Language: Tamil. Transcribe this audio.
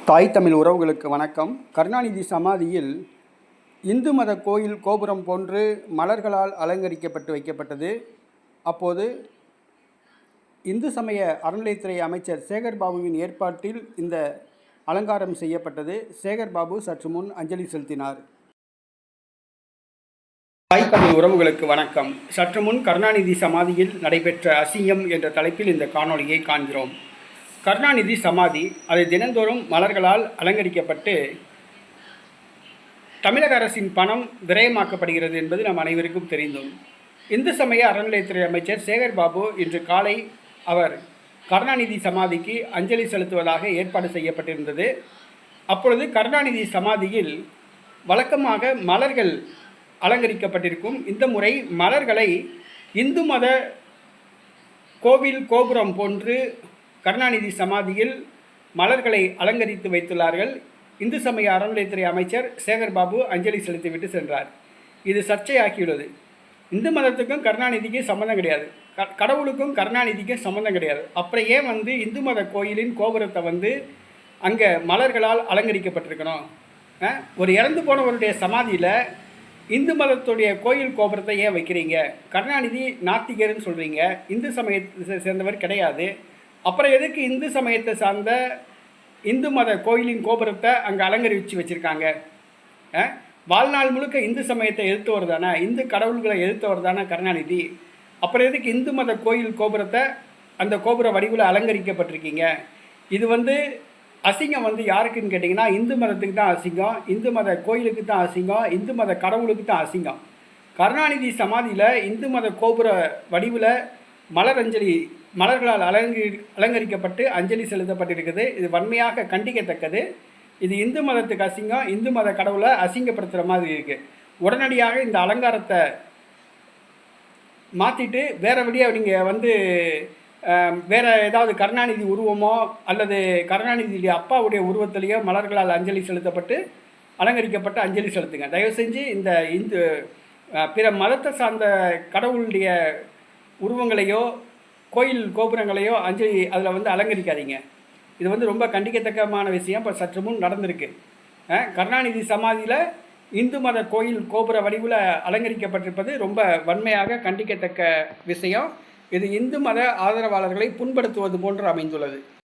தாய் தமிழ் உறவுகளுக்கு வணக்கம். கருணாநிதி சமாதியில் இந்து மத கோயில் கோபுரம் போன்று மலர்களால் அலங்கரிக்கப்பட்டு வைக்கப்பட்டது. அப்போது இந்து சமய அறநிலையத்துறை அமைச்சர் சேகர் பாபுவின் ஏற்பாட்டில் இந்த அலங்காரம் செய்யப்பட்டது. சேகர் பாபு சற்று முன் அஞ்சலி செலுத்தினார். தாய் தமிழ் உறவுகளுக்கு வணக்கம். சற்று முன் கருணாநிதி சமாதியில் நடைபெற்ற அசிங்கம் என்ற தலைப்பில் இந்த காணொளியை காண்கிறோம். கருணாநிதி சமாதி அது தினந்தோறும் மலர்களால் அலங்கரிக்கப்பட்டு தமிழக அரசின் பணம் விரயமாக்கப்படுகிறது என்பது நம் அனைவருக்கும் தெரிந்தோம். இந்து சமய அறநிலையத்துறை அமைச்சர் சேகர் பாபு இன்று காலை அவர் கருணாநிதி சமாதிக்கு அஞ்சலி செலுத்துவதாக ஏற்பாடு செய்யப்பட்டிருந்தது. அப்பொழுது கருணாநிதி சமாதியில் வழக்கமாக மலர்கள் அலங்கரிக்கப்பட்டிருக்கும். இந்த முறை மலர்களை இந்து மத கோவில் கோபுரம் போன்று கருணாநிதி சமாதியில் மலர்களை அலங்கரித்து வைத்துள்ளார்கள். இந்து சமய அறநிலையத்துறை அமைச்சர் சேகர் பாபு அஞ்சலி செலுத்திவிட்டு சென்றார். இது சர்ச்சையாக்கியுள்ளது. இந்து மதத்துக்கும் கருணாநிதிக்கும் சம்மந்தம் கிடையாது, கடவுளுக்கும் கருணாநிதிக்கும் சம்மந்தம் கிடையாது. அப்புறம் ஏன் இந்து மத கோயிலின் கோபுரத்தை அங்கே மலர்களால் அலங்கரிக்கப்பட்டிருக்கணும்? ஒரு இறந்து போனவருடைய சமாதியில் இந்து மதத்துடைய கோயில் கோபுரத்தை ஏன் வைக்கிறீங்க? கருணாநிதி நாத்திகர்னு சொல்கிறீங்க, இந்து சமயத்தை சேர்ந்தவர் கிடையாது. அப்புறம் எதுக்கு இந்து சமயத்தை சார்ந்த இந்து மத கோயிலின் கோபுரத்தை அங்கே அலங்கரித்து வச்சுருக்காங்க? வாழ்நாள் முழுக்க இந்து சமயத்தை எதிர்த்தவர் தானே, இந்து கடவுள்களை எதிர்த்தவர் தானே கருணாநிதி. அப்புறம் எதுக்கு இந்து மத கோயில் கோபுரத்தை அந்த கோபுர வடிவில் அலங்கரிக்கப்பட்டிருக்கீங்க? இது அசிங்கம் யாருக்குன்னு கேட்டிங்கன்னா இந்து மதத்துக்கு தான் அசிங்கம், இந்து மத கோயிலுக்கு தான் அசிங்கம், இந்து மத கடவுளுக்கு தான் அசிங்கம். கருணாநிதி சமாதியில் இந்து மத கோபுர வடிவில் மலர்களால் அலங்கரிக்கப்பட்டு அஞ்சலி செலுத்தப்பட்டிருக்குது. இது வன்மையாக கண்டிக்கத்தக்கது. இது இந்து மதத்துக்கு அசிங்கம், இந்து மத கடவுளை அசிங்கப்படுத்துகிற மாதிரி இருக்குது. உடனடியாக இந்த அலங்காரத்தை மாற்றிட்டு வேறு வழியாக நீங்கள் வேறு ஏதாவது கருணாநிதி உருவமோ அல்லது கருணாநிதியுடைய அப்பாவுடைய உருவத்திலேயோ மலர்களால் அஞ்சலி செலுத்தப்பட்டு அலங்கரிக்கப்பட்டு அஞ்சலி செலுத்துங்க. தயவு செஞ்சு இந்த பிற மதத்தை சார்ந்த கடவுளுடைய உருவங்களையோ கோயில் கோபுரங்களையோ அஞ்சலி அதில் அலங்கரிக்காதீங்க. இது ரொம்ப கண்டிக்கத்தக்கமான விஷயம். இப்போ சற்று முன் நடந்திருக்கு. கருணாநிதி சமாதியில் இந்து மத கோயில் கோபுர வடிவில் அலங்கரிக்கப்பட்டிருப்பது ரொம்ப வன்மையாக கண்டிக்கத்தக்க விஷயம். இது இந்து மத ஆதரவாளர்களை புண்படுத்துவது போன்று அமைந்துள்ளது.